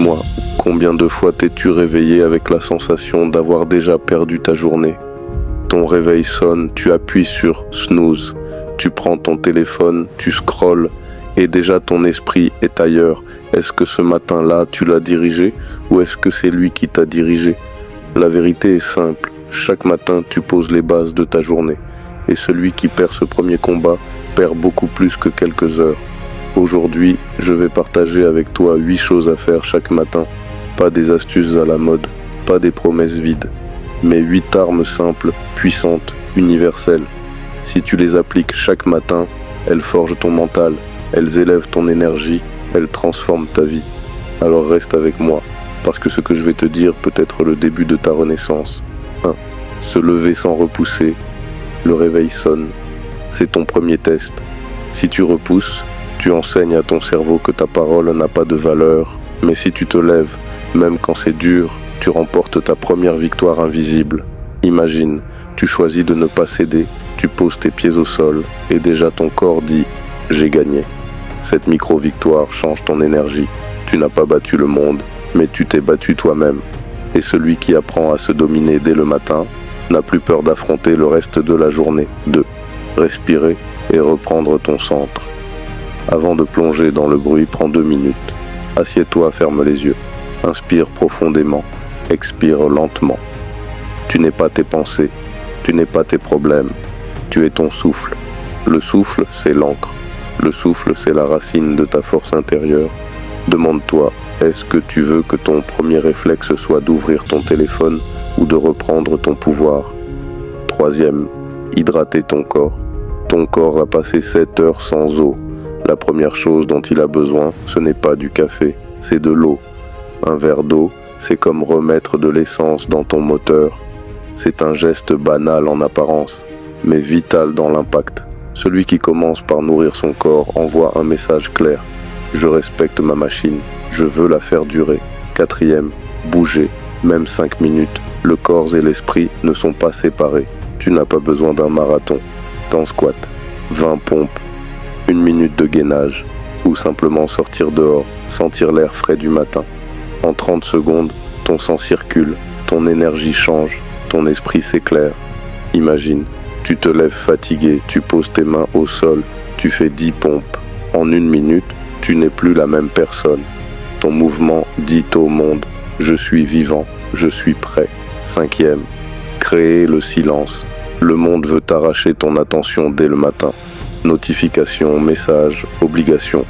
Dis-moi, combien de fois t'es-tu réveillé avec la sensation d'avoir déjà perdu ta journée? Ton réveil sonne, tu appuies sur snooze, tu prends ton téléphone, tu scrolles et déjà ton esprit est ailleurs. Est-ce que ce matin-là tu l'as dirigé ou est-ce que c'est lui qui t'a dirigé? La vérité est simple, chaque matin tu poses les bases de ta journée et celui qui perd ce premier combat perd beaucoup plus que quelques heures. Aujourd'hui, je vais partager avec toi 8 choses à faire chaque matin, pas des astuces à la mode, pas des promesses vides, mais 8 armes simples, puissantes, universelles. Si tu les appliques chaque matin, elles forgent ton mental, elles élèvent ton énergie, elles transforment ta vie. Alors reste avec moi, parce que ce que je vais te dire peut être le début de ta renaissance. 1. Se lever sans repousser. Le réveil sonne. C'est ton premier test. Si tu repousses, tu enseignes à ton cerveau que ta parole n'a pas de valeur. Mais si tu te lèves, même quand c'est dur, tu remportes ta première victoire invisible. Imagine, tu choisis de ne pas céder, tu poses tes pieds au sol et déjà ton corps dit « j'ai gagné ». Cette micro-victoire change ton énergie. Tu n'as pas battu le monde, mais tu t'es battu toi-même. Et celui qui apprend à se dominer dès le matin n'a plus peur d'affronter le reste de la journée. 2. Respirer et reprendre ton centre. Avant de plonger dans le bruit, prends 2 minutes. Assieds-toi, ferme les yeux. Inspire profondément, expire lentement. Tu n'es pas tes pensées, tu n'es pas tes problèmes, tu es ton souffle. Le souffle, c'est l'encre. Le souffle, c'est la racine de ta force intérieure. Demande-toi, est-ce que tu veux que ton premier réflexe soit d'ouvrir ton téléphone ou de reprendre ton pouvoir? 3e, hydrater ton corps. Ton corps a passé 7 heures sans eau. La première chose dont il a besoin, ce n'est pas du café, c'est de l'eau. Un verre d'eau, c'est comme remettre de l'essence dans ton moteur. C'est un geste banal en apparence, mais vital dans l'impact. Celui qui commence par nourrir son corps envoie un message clair. Je respecte ma machine, je veux la faire durer. 4e, bouger, même 5 minutes. Le corps et l'esprit ne sont pas séparés. Tu n'as pas besoin d'un marathon. T'en squat, 20 pompes, 1 minute de gainage, ou simplement sortir dehors, sentir l'air frais du matin. En 30 secondes, ton sang circule, ton énergie change, ton esprit s'éclaire. Imagine, tu te lèves fatigué, tu poses tes mains au sol, tu fais 10 pompes. En 1 minute, tu n'es plus la même personne. Ton mouvement dit au monde, je suis vivant, je suis prêt. 5e, créer le silence. Le monde veut t'arracher ton attention dès le matin. Notifications, messages, obligations.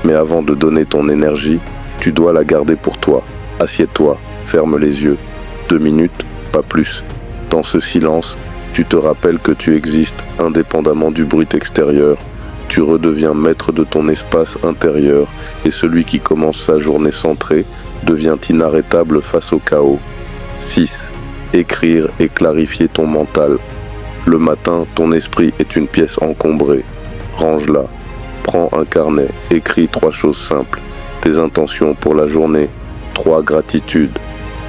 Mais avant de donner ton énergie, tu dois la garder pour toi. Assieds-toi, ferme les yeux. 2 minutes, pas plus. Dans ce silence, tu te rappelles que tu existes indépendamment du bruit extérieur. Tu redeviens maître de ton espace intérieur et celui qui commence sa journée centrée devient inarrêtable face au chaos. 6. Écrire et clarifier ton mental. Le matin, ton esprit est une pièce encombrée. Range-la. Prends un carnet, écris 3 choses simples. Tes intentions pour la journée. 3 gratitudes.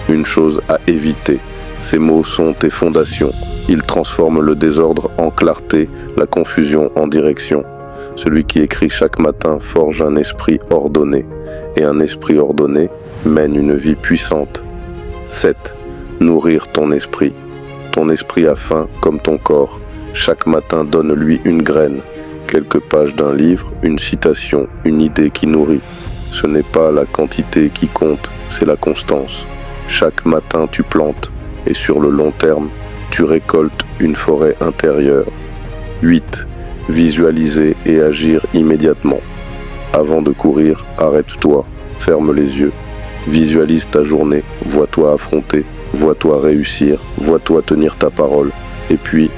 Une chose à éviter. Ces mots sont tes fondations. Ils transforment le désordre en clarté, la confusion en direction. Celui qui écrit chaque matin forge un esprit ordonné. Et un esprit ordonné mène une vie puissante. 7. Nourrir ton esprit. Ton esprit a faim comme ton corps. Chaque matin donne-lui une graine. Quelques pages d'un livre, une citation, une idée qui nourrit. Ce n'est pas la quantité qui compte, c'est la constance. Chaque matin tu plantes, et sur le long terme, tu récoltes une forêt intérieure. 8. Visualiser et agir immédiatement. Avant de courir, arrête-toi, ferme les yeux. Visualise ta journée, vois-toi affronter, vois-toi réussir, vois-toi tenir ta parole. Et puis,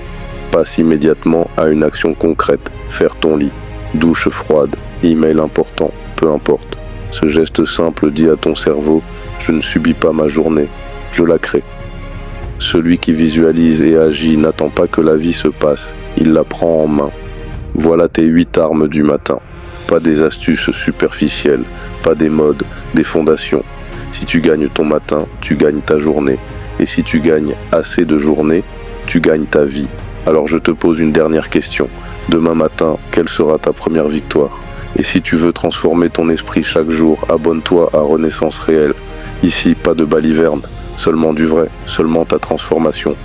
passe immédiatement à une action concrète, faire ton lit, douche froide, email important, peu importe. Ce geste simple dit à ton cerveau, je ne subis pas ma journée, je la crée. Celui qui visualise et agit n'attend pas que la vie se passe, il la prend en main. Voilà tes 8 armes du matin. Pas des astuces superficielles, pas des modes, des fondations. Si tu gagnes ton matin, tu gagnes ta journée. Et si tu gagnes assez de journées, tu gagnes ta vie. Alors je te pose une dernière question. Demain matin, quelle sera ta première victoire? Et si tu veux transformer ton esprit chaque jour, abonne-toi à Renaissance Réelle. Ici, pas de baliverne, seulement du vrai, seulement ta transformation.